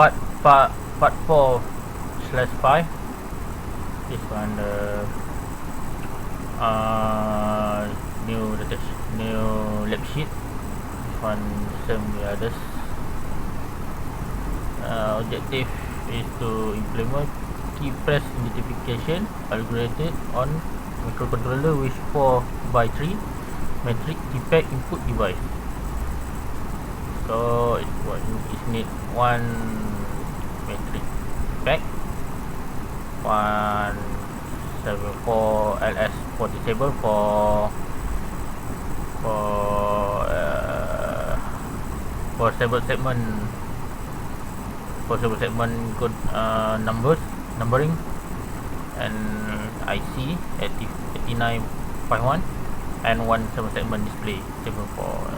part 4/5. This one new lab sheet. This one same with others. Objective is to implement key press identification algorithm on microcontroller with 4x3 matrix keypad input device. So it need one matrix keypad, 174 LS47 for 7 segment code numbering, and IC 8951 and 7 segment display 74.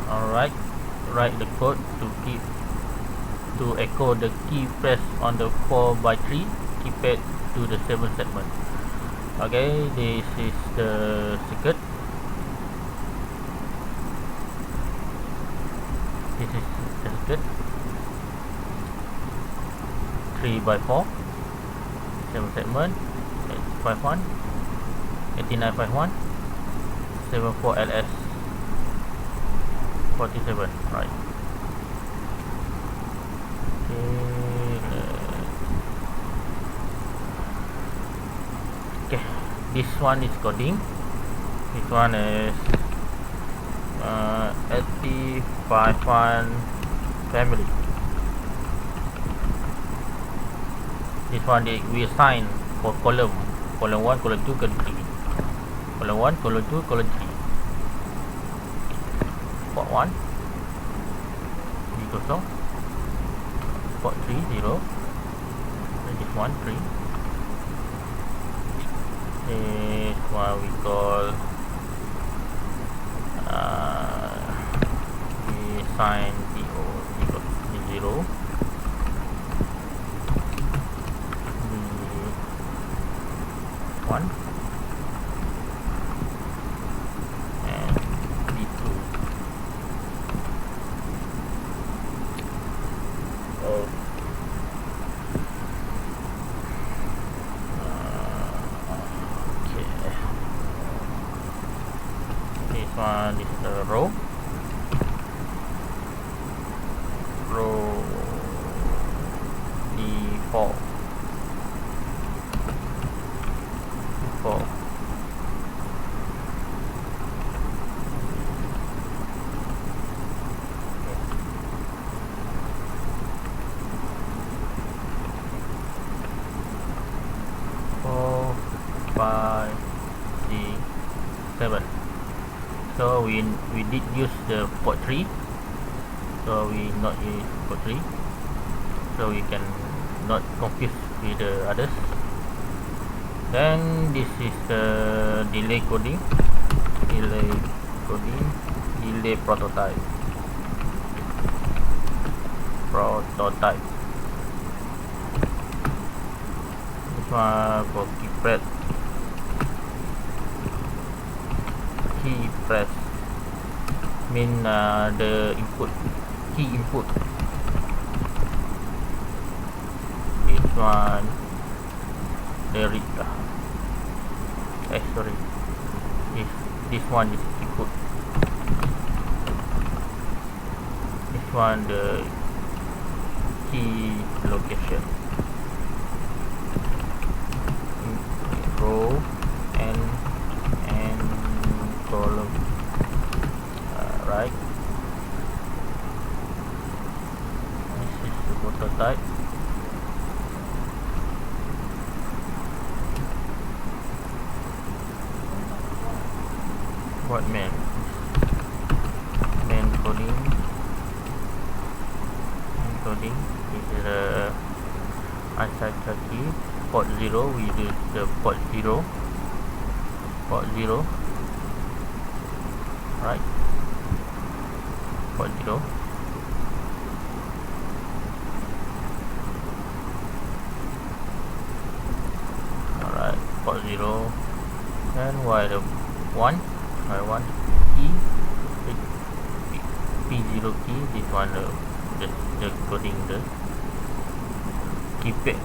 Alright, write the code to echo the key press on the 4x3 keypad to the 7 segment. Okay, this is the circuit. This is the circuit. 3x4, 7 segment, 51, 8951, 74 LS 47, right? Okay, this one is coding. This one is 8051 family. This one we assign for column 1, column 2, column 3. Column 1, column 2, column 3. Port 1 0, port 3 0, and this one 3. This one we call we assign 0 1 and B2. Okay, this one is the row D4 5 6 7. So we did use the port 3, so we not use port 3, so we can not confuse with the others. Then this is the delay prototype. This one for key press mean the key input. This one the read sorry, this one is input. This one the key location, row and column, right? This is the prototype. What main coding is the unsigned key. Port 0, we use the port 0, right? Port 0. Alright, port 0. And why the 1? I want P P0 key. This one the coding the keypad.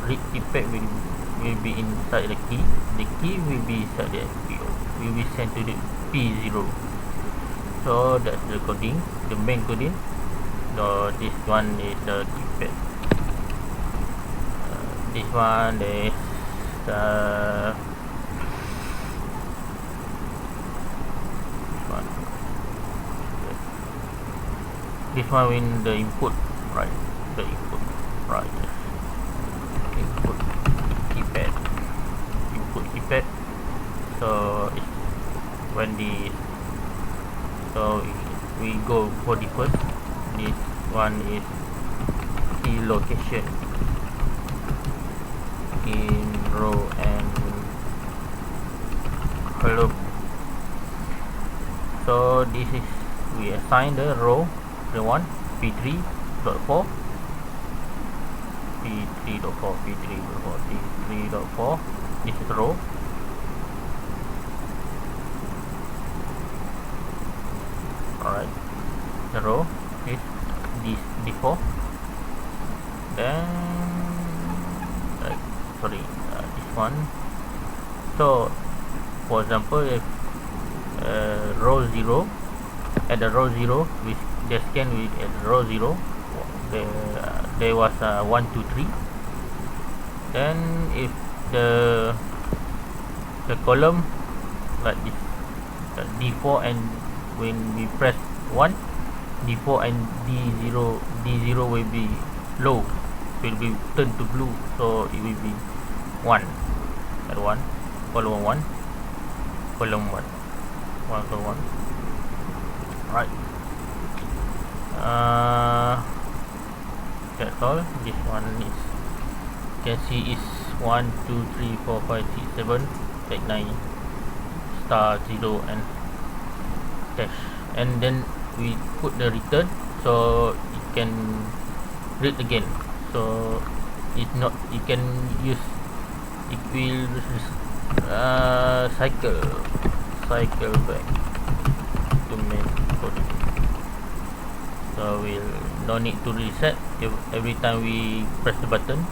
Read keypad will be inside the key. The key will be inside the FPO. Will be sent to the P0. So that's the coding, the main coding. So this one is the keypad. This one is this one in the input, right? The input, right? Yes. Input keypad. Input keypad. So it's when we go for the first. This one is key location in row and column. So this is we assign the row, the one P3.4, P3.4, P3.4, P3.4. This is row. Alright, the row is this D4. Then this one. So for example, if row 0, at the row 0 we the scan with at row 0 there was 1 2 3. Then if the column like this D4, and when we press 1, D4 and D0 will be low, will be turned to blue, so it will be 1 at 1, column 1, column 1, 1 column 1. Right. That's all. This one is, you can see is 1 2 3 4 5 6 7 8 9 star 0 and dash, and then we put the return so it can read again. So it's not, you can use, it will cycle back to main coding. So we'll no need to reset every time we press the button.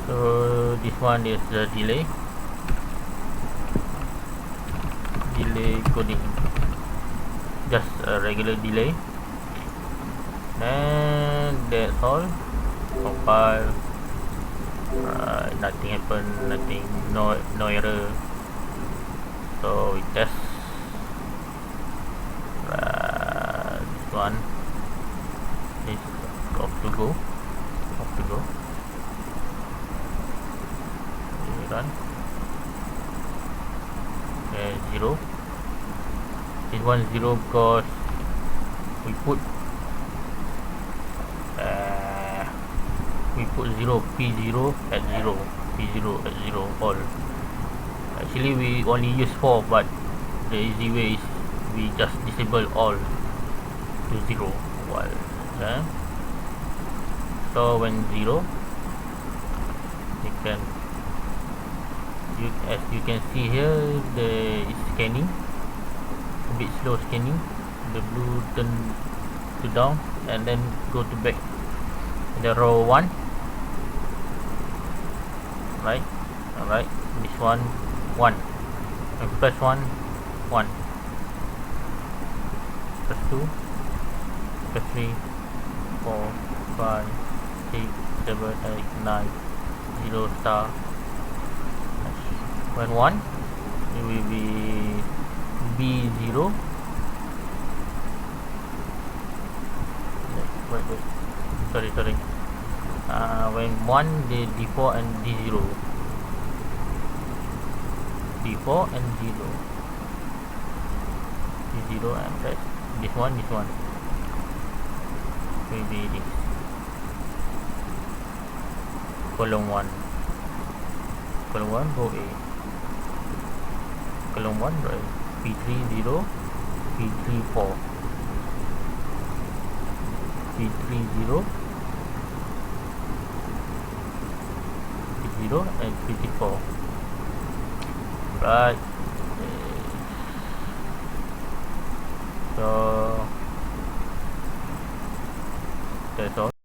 So this one is the delay coding, just a regular delay. And that's all. Compile. Nothing happened, no error. So we test this one is off to go. Run. Okay, 0. This one 0 because we put 0 P0 at 0, P0 at 0 all. Actually we only use 4, but the easy way is we just disable all to 0 while so when 0, as you can see here, the scanning a bit slow scanning. The blue turn to down and then go to back the row 1, right? Alright, this one 1, and press 1 press 2, press 3 4 5 6 7 8 9 0 star. When 1, it will be B0. Wait. Sorry. When 1, the D4 and D0. D4 and 0. D0 and press this one. Will be this. Column 1. Column 1 row A. Column 1 row A. P3 0, P3 4. P3 0, P0 and P3 4. Right. that's all.